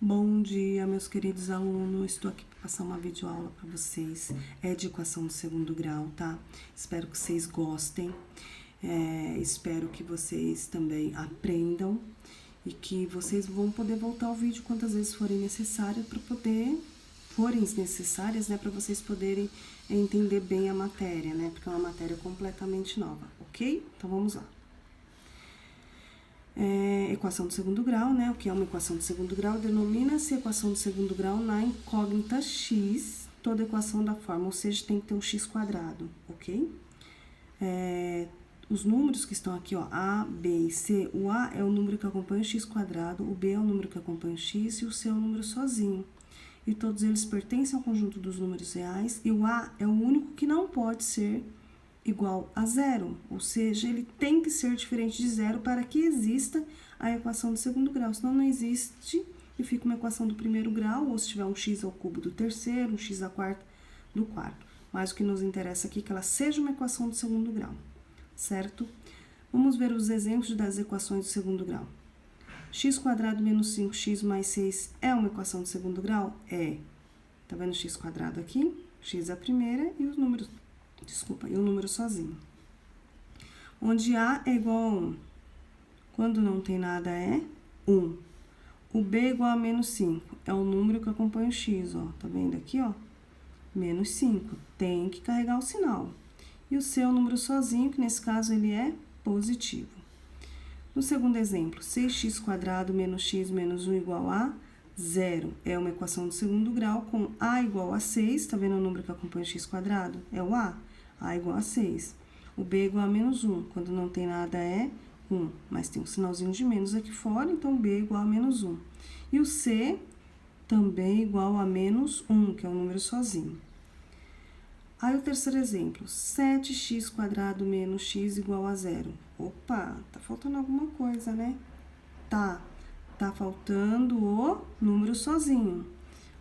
Bom dia, meus queridos alunos. Estou aqui para passar uma videoaula para vocês. É de equação do segundo grau, tá? Espero que vocês gostem. Espero que vocês também aprendam e que vocês vão poder voltar ao vídeo quantas vezes forem necessárias né, para vocês poderem entender bem a matéria, né? Porque é uma matéria completamente nova, ok? Então vamos lá. Equação do segundo grau, né? O que é uma equação do segundo grau? Denomina-se equação do segundo grau na incógnita x, toda equação da forma, ou seja, tem que ter um x quadrado, ok? Os números que estão aqui, ó, A, B e C, o A é o número que acompanha o x quadrado, o B é o número que acompanha o x e o C é o número sozinho. E todos eles pertencem ao conjunto dos números reais, e o A é o único que não pode ser igual a zero, ou seja, ele tem que ser diferente de zero para que exista a equação do segundo grau, senão não existe e fica uma equação do primeiro grau, ou se tiver um x ao cubo do terceiro, um x à quarta do quarto. Mas o que nos interessa aqui é que ela seja uma equação do segundo grau, certo? Vamos ver os exemplos das equações do segundo grau. X quadrado menos 5x mais 6 é uma equação do segundo grau? É. Tá vendo o x quadrado aqui? X é a primeira e os números... e o número sozinho. Onde A é igual a 1. Quando não tem nada é 1. O B é igual a menos 5. É o número que acompanha o x, ó. Tá vendo aqui, ó? Menos 5. Tem que carregar o sinal. E o C é o número sozinho, que nesse caso ele é positivo. No segundo exemplo, 6x quadrado menos x menos 1 igual a 0. É uma equação do segundo grau com A igual a 6. Tá vendo o número que acompanha o x quadrado? É o A. A igual a 6. O B igual a menos 1. Quando não tem nada é 1. Mas tem um sinalzinho de menos aqui fora, então B igual a menos 1. E o C também igual a menos 1, que é um número sozinho. Aí o terceiro exemplo, 7x quadrado menos x igual a 0. Opa, tá faltando alguma coisa, né? Tá faltando o número sozinho.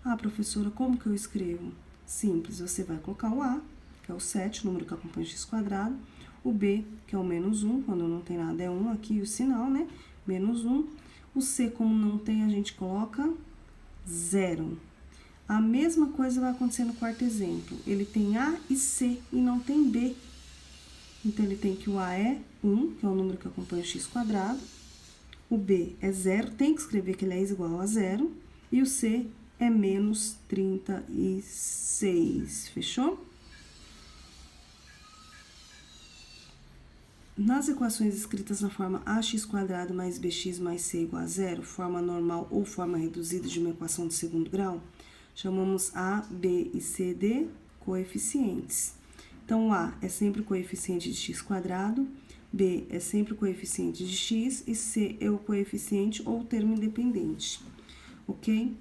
Ah, professora, como que eu escrevo? Simples, você vai colocar o A, que é o 7, o número que acompanha o x quadrado, o B, que é o menos 1, quando não tem nada é 1 aqui, o sinal, né? Menos 1. O C, como não tem, a gente coloca 0. A mesma coisa vai acontecer no quarto exemplo. Ele tem A e C e não tem B. Então, ele tem que o A é 1, que é o número que acompanha o x quadrado. O B é 0, tem que escrever que ele é igual a 0. E o C é menos 36. Fechou? Nas equações escritas na forma ax quadrado mais bx mais c igual a 0, forma normal ou forma reduzida de uma equação de segundo grau, chamamos A, B e C de coeficientes. Então, A é sempre o coeficiente de x quadrado, B é sempre o coeficiente de x e C é o coeficiente ou termo independente, ok?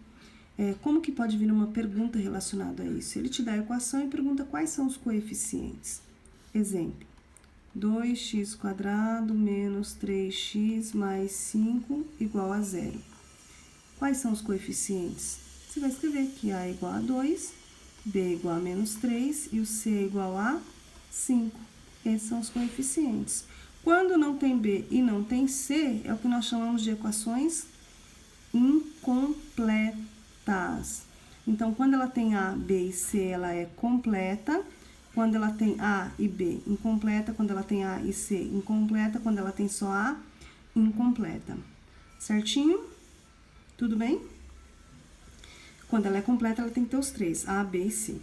Como que pode vir uma pergunta relacionada a isso? Ele te dá a equação e pergunta quais são os coeficientes. Exemplo, 2x quadrado menos 3x mais 5 igual a 0. Quais são os coeficientes? Você vai escrever que A é igual a 2, B é igual a menos 3 e o C é igual a 5. Esses são os coeficientes. Quando não tem B e não tem C, é o que nós chamamos de equações incompletas. Então, quando ela tem A, B e C, ela é completa. Quando ela tem A e B, incompleta. Quando ela tem A e C, incompleta. Quando ela tem só A, incompleta. Certinho? Tudo bem? Quando ela é completa, ela tem que ter os três, A, B e C.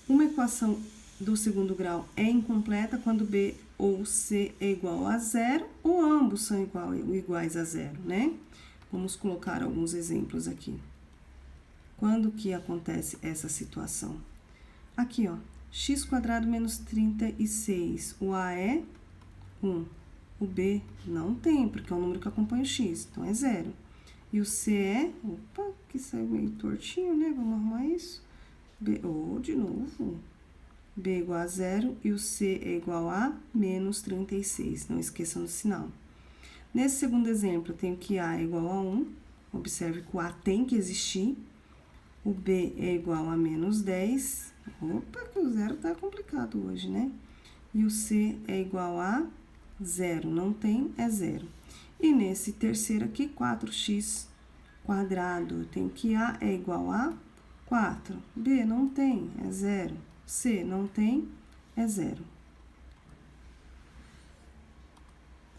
Uma equação do segundo grau é incompleta quando B ou C é igual a 0 ou ambos são iguais a 0, né? Vamos colocar alguns exemplos aqui. Quando que acontece essa situação? Aqui, ó, x quadrado menos 36. O A é 1. O B não tem, porque é o número que acompanha o x, então é 0. E o C é... Opa, que saiu meio tortinho, né? Vamos arrumar isso. B, de novo. B igual a 0 e o C é igual a menos 36. Não esqueçam do sinal. Nesse segundo exemplo, eu tenho que A é igual a 1. Observe que o A tem que existir. O B é igual a menos 10. Opa, que o zero tá complicado hoje, né? E o C é igual a 0. Não tem, é 0. E nesse terceiro aqui, 4x quadrado. Eu tenho que A é igual a 4. B não tem, é 0. C não tem, é 0.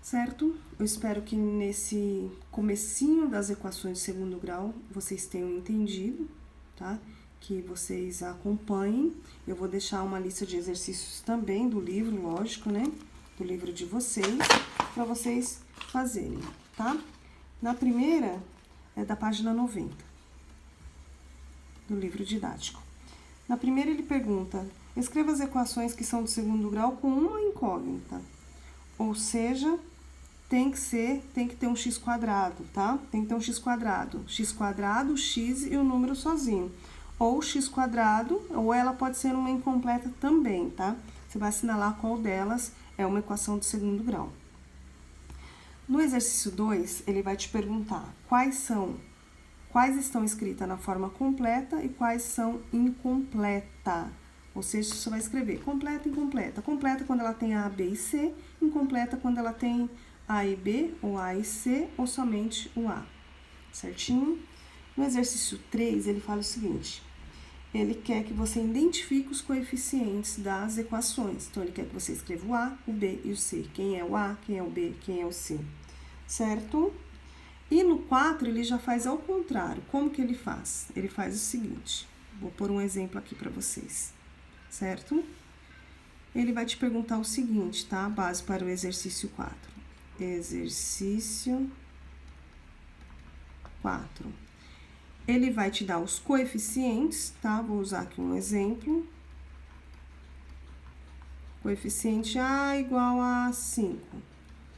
Certo? Eu espero que nesse comecinho das equações de segundo grau vocês tenham entendido, tá? Que vocês acompanhem. Eu vou deixar uma lista de exercícios também do livro, lógico, né? Do livro de vocês, para vocês fazerem, tá? Na primeira, é da página 90, do livro didático. Na primeira, ele pergunta: escreva as equações que são do segundo grau com uma incógnita. Ou seja, tem que ter um x quadrado, tá? Tem que ter um x quadrado, x e o número sozinho. Ou x quadrado, ou ela pode ser uma incompleta também, tá? Você vai assinalar qual delas é uma equação do segundo grau. No exercício 2, ele vai te perguntar quais estão escritas na forma completa e quais são incompleta. Ou seja, você vai escrever completa e incompleta. Completa quando ela tem A, B e C, incompleta quando ela tem A e B, ou A e C, ou somente o A. Certinho? No exercício 3, ele fala o seguinte: ele quer que você identifique os coeficientes das equações. Então, ele quer que você escreva o A, o B e o C. Quem é o A, quem é o B, quem é o C. Certo? E no 4, ele já faz ao contrário. Como que ele faz? Ele faz o seguinte. Vou pôr um exemplo aqui para vocês. Certo? Ele vai te perguntar o seguinte, tá? Base para o exercício 4. Exercício 4. Ele vai te dar os coeficientes, tá? Vou usar aqui um exemplo. Coeficiente A igual a 5.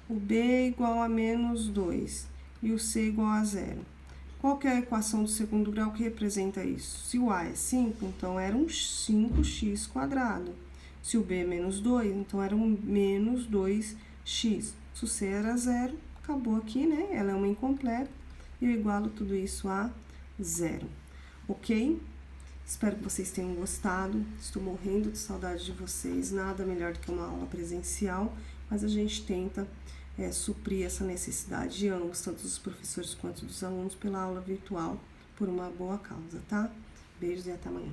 O B igual a menos 2. E o C igual a 0. Qual que é a equação do segundo grau que representa isso? Se o A é 5, então era um 5x quadrado. Se o B é menos 2, então era um menos 2x. Se o C era 0, acabou aqui, né? Ela é uma incompleta. E eu igualo tudo isso a 0. Ok? Espero que vocês tenham gostado. Estou morrendo de saudade de vocês. Nada melhor do que uma aula presencial, mas a gente tenta suprir essa necessidade de ambos, tanto dos professores quanto dos alunos, pela aula virtual, por uma boa causa, tá? Beijos e até amanhã.